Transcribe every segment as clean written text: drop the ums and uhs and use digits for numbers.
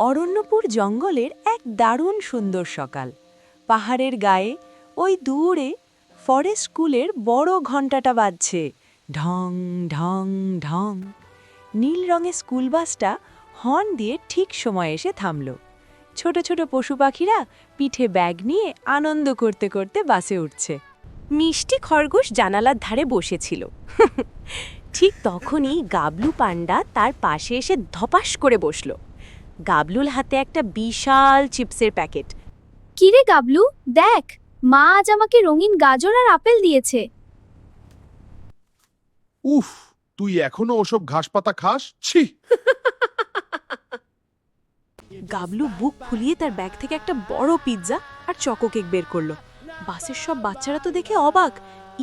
অরণ্যপুর জঙ্গলের এক দারুণ সুন্দর সকাল। পাহাড়ের গায়ে ওই দূরে ফরেস্ট স্কুলের বড় ঘণ্টাটা বাজছে, ঢং ঢং ঢং। নীল রঙের স্কুল বাসটা হর্ন দিয়ে ঠিক সময় এসে থামল। ছোট ছোট পশু পাখিরা পিঠে ব্যাগ নিয়ে আনন্দ করতে করতে বাসে উঠছে। মিষ্টি খরগোশ জানালার ধারে বসেছিল। ঠিক তখনই গাবলু পান্ডা তার পাশে এসে ধপাস করে বসল। গাবলুর হাতে একটা বিশাল চিপসের প্যাকেট। কিরে গাবলু, দেখ, মা আজ আমাকে রঙিন গাজর আর আপেল দিয়েছে। উফ, তুই এখনো ওসব ঘাসপাতা খাস? ছি! গাবলু বুক ফুলিয়ে তার ব্যাগ থেকে একটা বড় পিৎজা আর চকো কেক বের করলো। বাসের সব বাচ্চারা তো দেখে অবাক।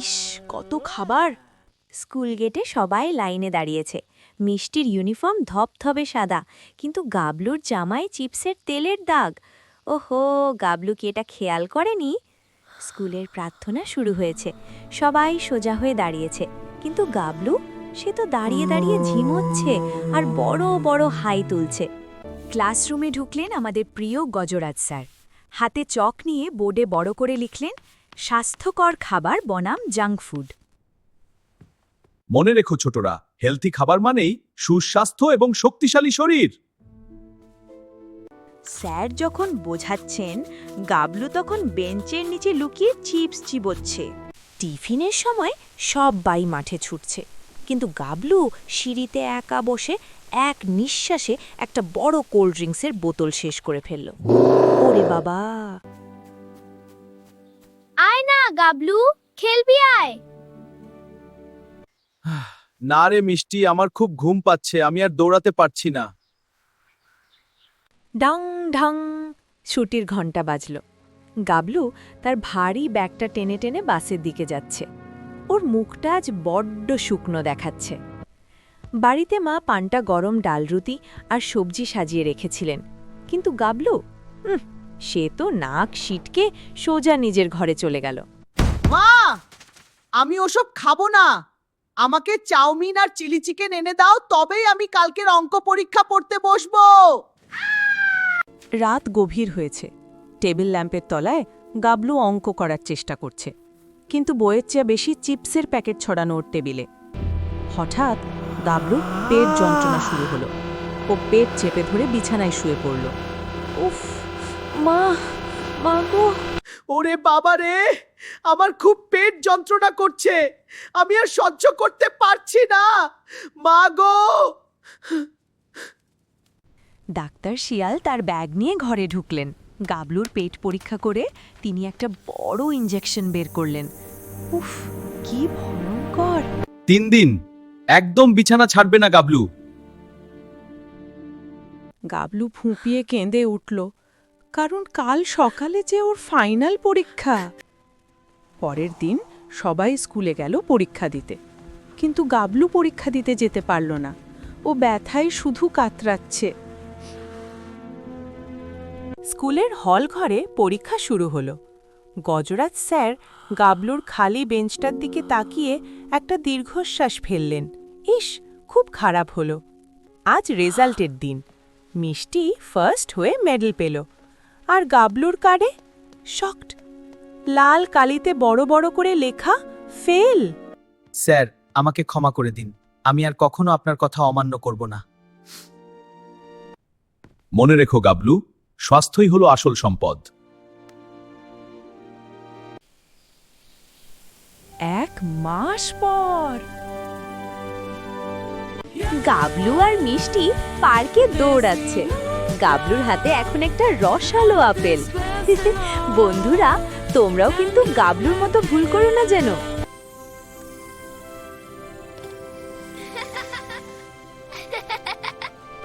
ইস, কত খাবার! স্কুল গেটে সবাই লাইনে দাঁড়িয়েছে। মিষ্টির ইউনিফর্ম ধপধপে সাদা, কিন্তু গাবলুর জামায় চিপসের তেলের দাগ। ওহো, গাবলু কি এটা খেয়াল করেনি? স্কুলের প্রার্থনা শুরু হয়েছে। সবাই সোজা হয়ে দাঁড়িয়েছে, কিন্তু গাবলু, সে তো দাঁড়িয়ে দাঁড়িয়ে ঝিমোচ্ছে আর বড় বড় হাই তুলছে। ক্লাসরুমে ঢুকলেন আমাদের প্রিয় গজরাজ স্যার। হাতে চক নিয়ে বোর্ডে বড় করে লিখলেন, স্বাস্থ্যকর খাবার বনাম জাঙ্ক ফুড। মনে রেখো ছোটরা, হেলথি খাবার মানেই সুস্বাস্থ্য এবং শক্তিশালী শরীর। স্যার যখন বোঝাচ্ছেন, গাবলু তখন বেঞ্চের নিচে লুকিয়ে চিপস চিবোচ্ছে। টিফিনের সময় সবাই মাঠে ছুটছে, কিন্তু গাবলু সিঁড়িতে একা বসে এক নিঃশ্বাসে একটা বড় কোল্ড ড্রিঙ্কসের বোতল শেষ করে ফেলল। ওরে বাবা! আয় না গাবলু, খেলবি আয়। না রে মিষ্টি, আমার খুব ঘুম পাচ্ছে, আমি আর দৌড়াতে পারছি না। ডাং ঢাং ছুটির ঘণ্টা বাজল। গাবলু তার ভারী ব্যাগটা টেনে টেনে বাসের দিকে যাচ্ছে। ওর মুখটা আজ বড্ড শুকনো দেখাচ্ছে। বাড়িতে মা পান্তা গরম ডাল রুটি আর সবজি সাজিয়ে রেখেছিলেন, কিন্তু গাবলু সে তো নাক সিটকে সোজা নিজের ঘরে চলে গেল। মা, আমি ওসব খাবো না। আমাকে চাউমিন আর চিলি চিকেন এনে দাও, তবেই আমি কালকের অঙ্ক পরীক্ষা পড়তে বসবো। রাত গভীর হয়েছে। টেবিল ল্যাম্পের তলায় গাবলু অঙ্ক করার চেষ্টা করছে, কিন্তু বইয়ের চেয়ে বেশি চিপসের প্যাকেট ছড়ানো ওর টেবিলে। হঠাৎ গাবলুর পেট যন্ত্রণা শুরু হলো। ও পেট চেপে ধরে বিছানায় শুয়ে পড়ল। উফ, মা, মা গো! ওরে বাবা রে, আমার খুব পেট যন্ত্রণা করছে, আমি আর সহ্য করতে পারছি না। মা গো! ডাক্তার শিয়াল তার ব্যাগ নিয়ে ঘরে ঢুকলেন। গাবলুর পেট পরীক্ষা করে তিনি একটা বড় ইনজেকশন বের করলেন। উফ, কি ভয়ঙ্কর! 3 দিন একদম বিছানা ছাড়বে না গাবলু। গাবলু ফুঁপিয়ে কেঁদে উঠল, কারণ কাল সকালে যে ওর ফাইনাল পরীক্ষা। পরের দিন সবাই স্কুলে গেল পরীক্ষা দিতে, কিন্তু গাবলু পরীক্ষা দিতে যেতে পারল না। ও ব্যথায় শুধু কাতরাচ্ছে। স্কুলের হল ঘরে পরীক্ষা শুরু হলো। গজরাজ স্যার গাবলুর খালি বেঞ্চটার দিকে তাকিয়ে একটা দীর্ঘশ্বাস ফেললেন। ইস, খুব খারাপ হলো। আজ রেজাল্টের দিন। মিষ্টি ফার্স্ট হয়ে মেডেল পেল, আর গাবলুর কার্ডে শকড লাল কালিতে বড় বড় করে লেখা ফেল। স্যার, আমাকে ক্ষমা করে দিন, আমি আর কখনো আপনার কথা অমান্য করব না। মনে রেখো গাবলু, স্বাস্থ্যই হলো আসল সম্পদ। 1 মাস পর গাবলু আর মিষ্টি পার্কে দৌড়াচ্ছে। গাবলুর হাতে এখন একটা রসালো আপেল। বন্ধুরা, তোমরাও কিন্তু গাবলুর মতো ভুল করো না যেন।